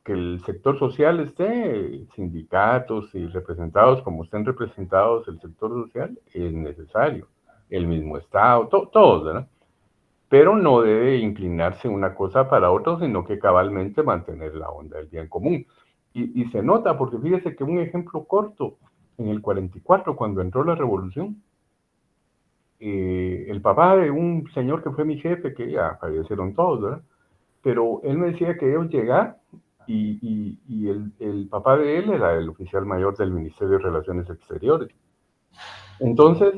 Que el sector social esté, sindicatos y representados como estén representados el sector social, es necesario. El mismo Estado, todos, ¿verdad? Pero no debe inclinarse una cosa para otra, sino que cabalmente mantener la onda del bien común. Y se nota, porque fíjese que un ejemplo corto, en el 44, cuando entró la revolución, el papá de un señor que fue mi jefe, que ya fallecieron todos, ¿verdad? Pero él me decía que ellos llegaron y el papá de él era el oficial mayor del Ministerio de Relaciones Exteriores. Entonces,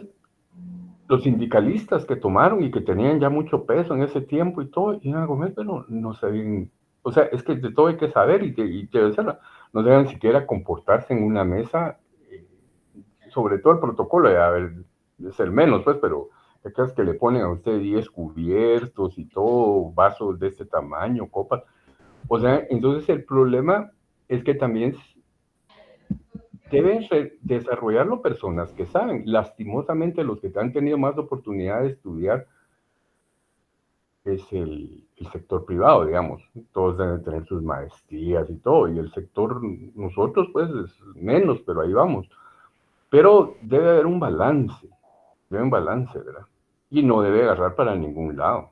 los sindicalistas que tomaron y que tenían ya mucho peso en ese tiempo y todo, iban a comer, pero no sabían, o sea, es que de todo hay que saber y de hacerlo. No deben siquiera comportarse en una mesa sobre todo el protocolo, es el menos, pues, pero es que le ponen a usted 10 cubiertos y todo, vasos de este tamaño, copas. O sea, entonces el problema es que también deben desarrollarlo personas que saben. Lastimosamente, los que han tenido más oportunidad de estudiar es el sector privado, digamos. Todos deben tener sus maestrías y todo, y el sector, nosotros pues es menos, pero ahí vamos. Pero debe haber un balance, ¿verdad? Y no debe agarrar para ningún lado.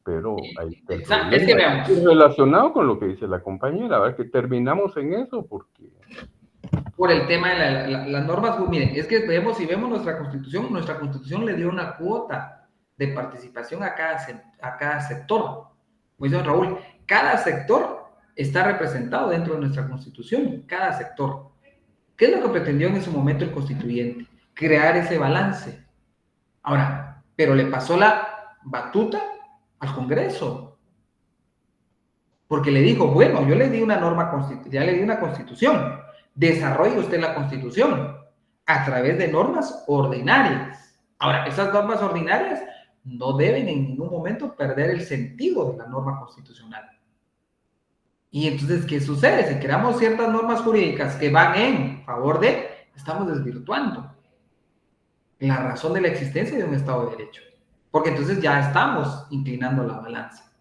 Pero ahí está el problema. Es que veamos. Y relacionado con lo que dice la compañera, ¿verdad? Que terminamos en eso porque... Por el tema de las normas, pues, miren, es que si vemos nuestra constitución le dio una cuota de participación a cada sector. Como dice don Raúl, cada sector está representado dentro de nuestra constitución, cada sector. ¿Qué es lo que pretendió en ese momento el constituyente? Crear ese balance. Ahora, pero le pasó la batuta al Congreso. Porque le dijo, bueno, yo le di una ya le di una constitución. Desarrolle usted la constitución a través de normas ordinarias. Ahora, esas normas ordinarias no deben en ningún momento perder el sentido de la norma constitucional. Y entonces, ¿qué sucede? Si creamos ciertas normas jurídicas que van en favor de, estamos desvirtuando la razón de la existencia de un Estado de Derecho. Porque entonces ya estamos inclinando la balanza.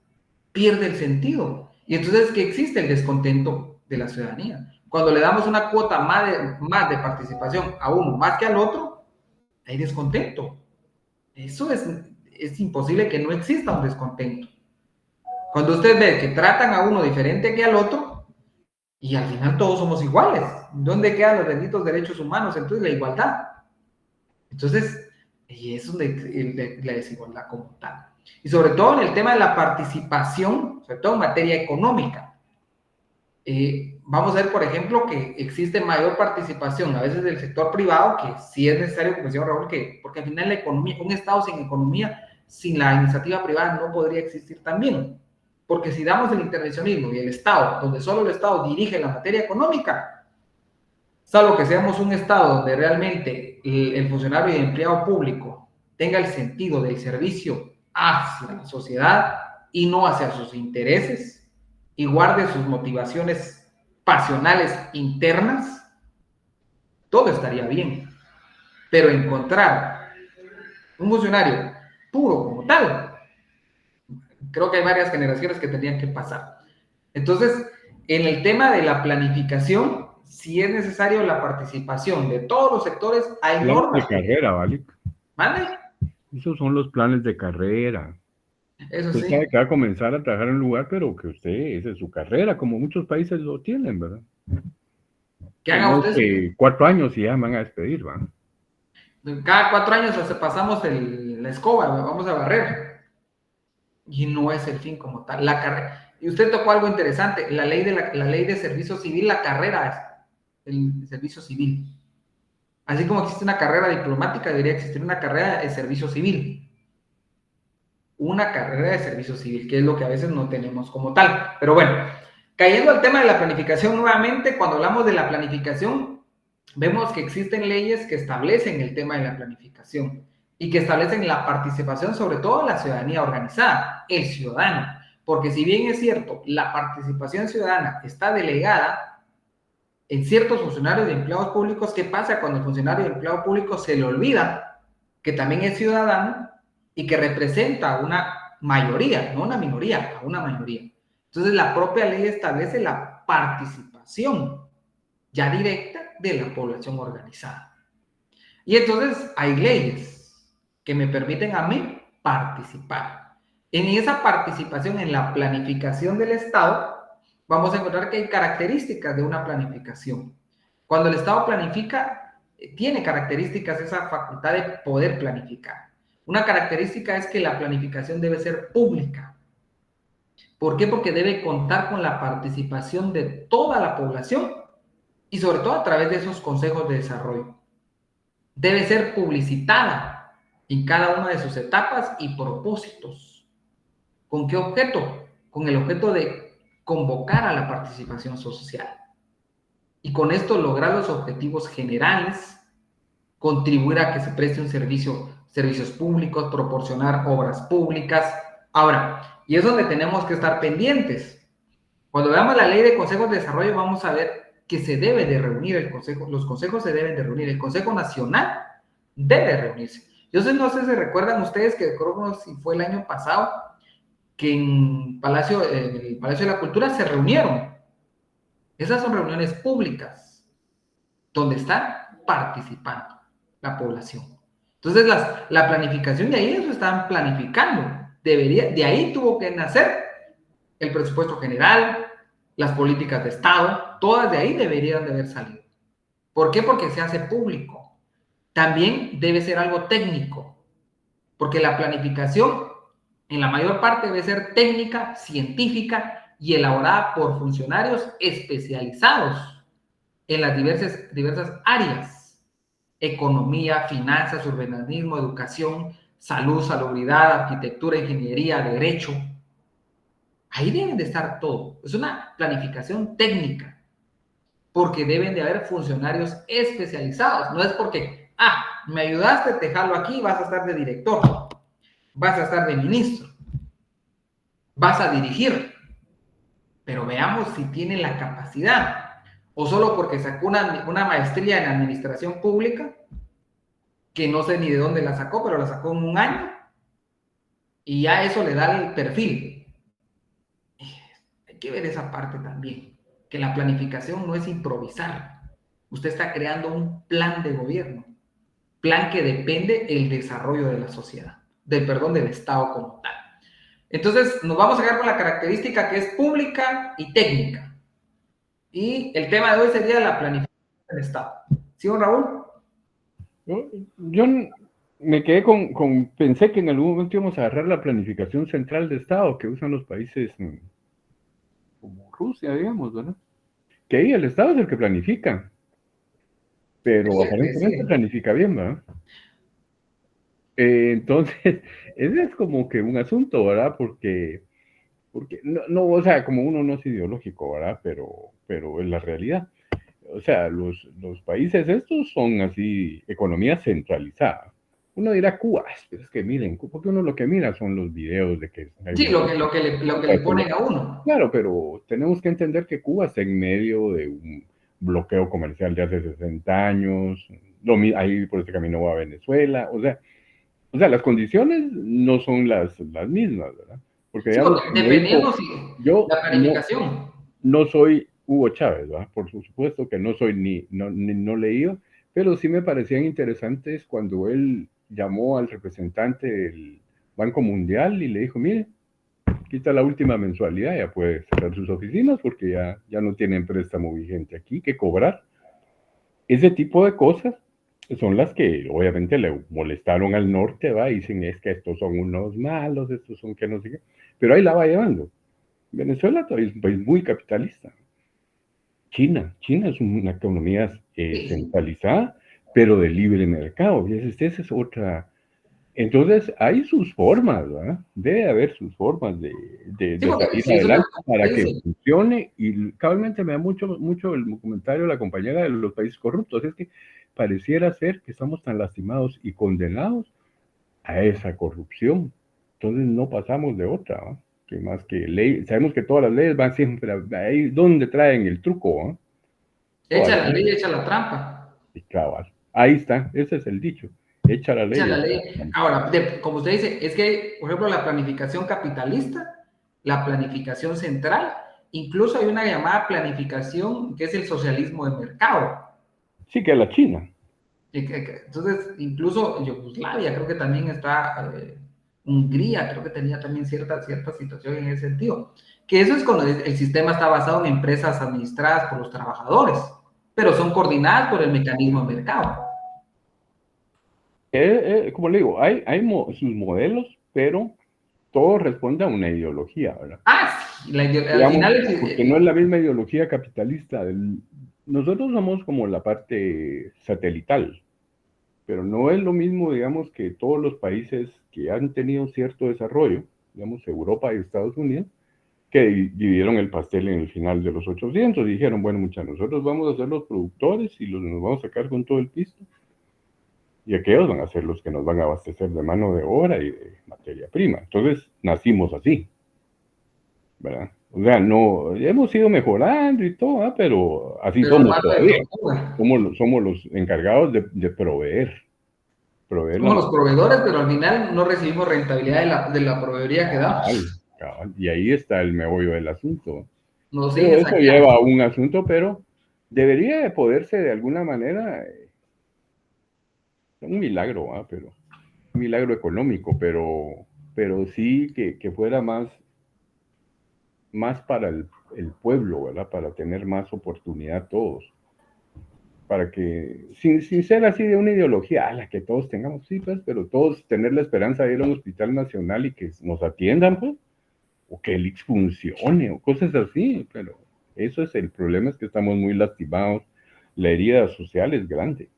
Pierde el sentido. Y entonces, ¿qué existe? El descontento de la ciudadanía. Cuando le damos una cuota más de participación a uno más que al otro, hay descontento. Eso es imposible que no exista un descontento. Cuando usted ve que tratan a uno diferente que al otro, y al final todos somos iguales, ¿dónde quedan los benditos derechos humanos? Entonces la igualdad. Entonces, y eso es la desigualdad como tal. Y sobre todo en el tema de la participación, sobre todo en materia económica. Vamos a ver, por ejemplo, que existe mayor participación a veces del sector privado, que sí es necesario, como decía Raúl, porque al final la economía, un Estado sin economía, sin la iniciativa privada no podría existir también. Porque si damos el intervencionismo y el Estado, donde solo el Estado dirige la materia económica, salvo que seamos un Estado donde realmente el funcionario y el empleado público tenga el sentido del servicio hacia la sociedad y no hacia sus intereses, y guarde sus motivaciones pasionales internas, todo estaría bien. Pero encontrar un funcionario puro como tal, creo que hay varias generaciones que tendrían que pasar. Entonces, en el tema de la planificación, si es necesario la participación de todos los sectores, hay normas. De carrera, ¿vale? ¿Mande? Esos son los planes de carrera. Eso usted sí. sabe que va a comenzar a trabajar en un lugar, pero que usted, esa es su carrera, como muchos países lo tienen, ¿verdad? Que haga usted. 4 años y ya van a despedir, ¿va? Cada 4 años pasamos la escoba, vamos a barrer. Y no es el fin como tal. La carrera. Y usted tocó algo interesante, la ley de servicio civil, la carrera es el servicio civil. Así como existe una carrera diplomática, debería existir una carrera de servicio civil. Una carrera de servicio civil, que es lo que a veces no tenemos como tal. Pero bueno, cayendo al tema de la planificación nuevamente, cuando hablamos de la planificación, vemos que existen leyes que establecen el tema de la planificación y que establecen la participación, sobre todo de la ciudadanía organizada, el ciudadano. Porque si bien es cierto, la participación ciudadana está delegada en ciertos funcionarios y empleados públicos, ¿qué pasa cuando el funcionario y empleado público se le olvida que también es ciudadano y que representa a una mayoría, no una minoría, a una mayoría? Entonces la propia ley establece la participación ya directa de la población organizada. Y entonces hay leyes que me permiten a mí participar. En esa participación, en la planificación del Estado, vamos a encontrar que hay características de una planificación. Cuando el Estado planifica, tiene características esa facultad de poder planificar. Una característica es que la planificación debe ser pública. ¿Por qué? Porque debe contar con la participación de toda la población y sobre todo a través de esos consejos de desarrollo. Debe ser publicitada en cada una de sus etapas y propósitos. ¿Con qué objeto? Con el objeto de convocar a la participación social. Y con esto lograr los objetivos generales contribuir a que se preste un servicios públicos, proporcionar obras públicas. Ahora, y es donde tenemos que estar pendientes. Cuando veamos la ley de consejos de desarrollo, vamos a ver que se debe de reunir el consejo, los consejos se deben de reunir, el Consejo Nacional debe reunirse. Yo no sé si recuerdan ustedes que creo que si fue el año pasado, que en el Palacio de la Cultura se reunieron. Esas son reuniones públicas, donde está participando la población. Entonces, la planificación de ahí, eso están planificando. De ahí tuvo que nacer el presupuesto general, las políticas de Estado, todas de ahí deberían de haber salido. ¿Por qué? Porque se hace público. También debe ser algo técnico, porque la planificación en la mayor parte debe ser técnica, científica y elaborada por funcionarios especializados en las diversas áreas: economía, finanzas, urbanismo, educación, salud, salubridad, arquitectura, ingeniería, derecho. Ahí deben de estar todo. Es una planificación técnica, porque deben de haber funcionarios especializados. No es porque, me ayudaste, te jalo aquí, vas a estar de director, vas a estar de ministro, vas a dirigir, pero veamos si tiene la capacidad, o solo porque sacó una maestría en administración pública, que no sé ni de dónde la sacó, pero la sacó en un año, y ya eso le da el perfil. Hay que ver esa parte también, que la planificación no es improvisar. Usted está creando un plan de gobierno, plan que depende del desarrollo de la sociedad, del Estado como tal. Entonces, nos vamos a quedar con la característica que es pública y técnica. Y el tema de hoy sería la planificación del Estado. ¿Sí, don Raúl? Yo me quedé pensé que en algún momento íbamos a agarrar la planificación central de Estado que usan los países como Rusia, digamos, ¿verdad? Que ahí el Estado es el que planifica, pero Sí, aparentemente sí. planifica bien, ¿verdad? Entonces, ese es como que un asunto, ¿verdad? Porque no, o sea, como uno no es ideológico, ¿verdad? Pero es la realidad. O sea, los países estos son así, economía centralizada. Uno dirá Cuba, pero es que miren, porque uno lo que mira son los videos de que hay Sí, una... lo que le ponen a uno. Claro, pero tenemos que entender que Cuba está en medio de un bloqueo comercial de hace 60 años, ahí por ese camino va a Venezuela, o sea, las condiciones no son las mismas, ¿verdad? Porque, Sí, digamos, porque como dijo, dependiendo si yo la planificación. no soy Hugo Chávez, ¿verdad? Por supuesto que no soy no leído, pero sí me parecían interesantes cuando él llamó al representante del Banco Mundial y le dijo, mire, quita la última mensualidad, ya puede cerrar sus oficinas porque ya no tienen préstamo vigente aquí que cobrar. Ese tipo de cosas son las que obviamente le molestaron al norte, ¿va? Y dicen, es que estos son unos malos, estos son que no sé qué, pero ahí la va llevando. Venezuela todavía es un país muy capitalista. China es una economía centralizada, pero de libre mercado. Y esa es otra. Entonces, hay sus formas, ¿verdad? Debe haber sus formas de Sí, porque salir si eso es lo adelante para que que dice. funcione. Y cabalmente me da mucho el comentario de la compañera de los países corruptos. Es que pareciera ser que estamos tan lastimados y condenados a esa corrupción. Entonces, no pasamos de otra, ¿no? Que más que ley. Sabemos que todas las leyes van siempre ahí donde traen el truco, ¿no? Echa la ley, echa la trampa. Y cabal. Ahí está, ese es el dicho. Echa la ley. Echa la ley. Ahora, como usted dice, es que, por ejemplo, la planificación capitalista, la planificación central, incluso hay una llamada planificación que es el socialismo de mercado. Sí, que la China. Entonces, incluso Yugoslavia, creo que también está, Hungría, creo que tenía también cierta situación en ese sentido. Que eso es cuando el sistema está basado en empresas administradas por los trabajadores, pero son coordinadas por el mecanismo de mercado. Como le digo, hay sus modelos, pero todo responde a una ideología, ¿verdad? Sí, al Digamos, final... porque no es la misma ideología capitalista. Nosotros somos como la parte satelital, pero no es lo mismo, digamos, que todos los países que han tenido cierto desarrollo, digamos, Europa y Estados Unidos, que dividieron el pastel en el final de los 800 y dijeron, bueno, muchachos, nosotros vamos a ser los productores y nos vamos a sacar con todo el pisto. Y aquellos van a ser los que nos van a abastecer de mano de obra y de materia prima. Entonces, nacimos así, ¿verdad? O sea, no, hemos ido mejorando y todo, ¿eh? Pero así Pero somos más de todavía. tortura. Somos los encargados de proveer Somos la los proveedores, pero al final no recibimos rentabilidad de la proveedoría que damos. cabal. Y ahí está el meollo del asunto. Nos Pero siguen eso saqueando. lleva a un asunto, pero debería de poderse de alguna manera, un milagro, ¿ah? Pero un milagro económico, pero sí que fuera más para el pueblo, ¿verdad? Para tener más oportunidad todos. Para que, sin ser así de una ideología, a la que todos tengamos, sí, pues, pero todos tener la esperanza de ir a un hospital nacional y que nos atiendan, pues, o que el IX funcione, o cosas así, pero eso es el problema, es que estamos muy lastimados, la herida social es grande.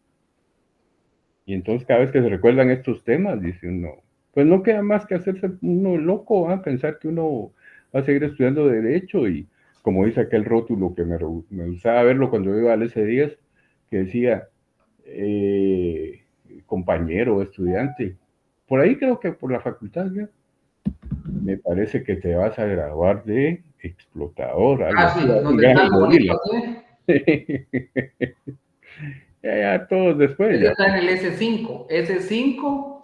Y entonces cada vez que se recuerdan estos temas, dice uno, pues no queda más que hacerse uno loco, ¿eh? Pensar que uno va a seguir estudiando Derecho y como dice aquel rótulo que me gustaba verlo cuando iba al S10, que decía, compañero, estudiante, por ahí creo que por la facultad, ¿ya? Me parece que te vas a graduar de explotador, algo Ah, sí, así, un donde está gran el bonito gorila. así. Ya, todos después, Ese ya. está en el S5. S5,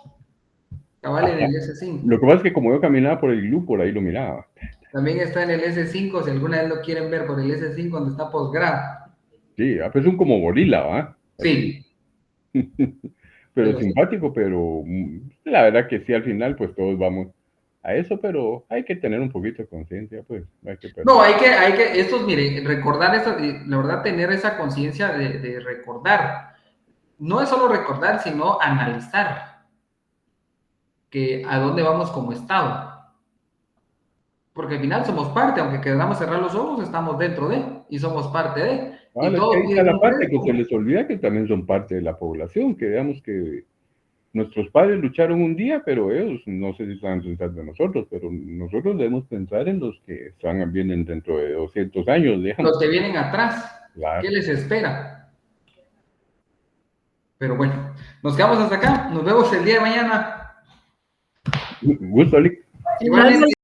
cabal en el Lo S5. que pasa es que como yo caminaba por el glú, por ahí lo miraba. También está en el S5, si alguna vez lo quieren ver por el S5, donde está posgrado. Sí, pues son como gorila, ¿va? Sí. Pero Pero sí. simpático, pero la verdad que sí, al final, pues todos vamos a eso, pero hay que tener un poquito de conciencia, pues. No, hay que, estos, miren, recordar eso, la verdad, tener esa conciencia de recordar. No es solo recordar, sino analizar que a dónde vamos como Estado. Porque al final somos parte, aunque queramos cerrar los ojos, estamos dentro de, y somos parte de, y Es que todos ahí está piden la un parte que se crédito. les olvida que también son parte de la población, que digamos que nuestros padres lucharon un día, pero ellos no sé si estaban pensando en nosotros, pero nosotros debemos pensar en los que vienen dentro de 200 años, digamos. Los que vienen atrás, Claro. ¿qué les espera? Pero bueno, nos quedamos hasta acá, nos vemos el día de mañana. Gusto, Lick. Igualmente.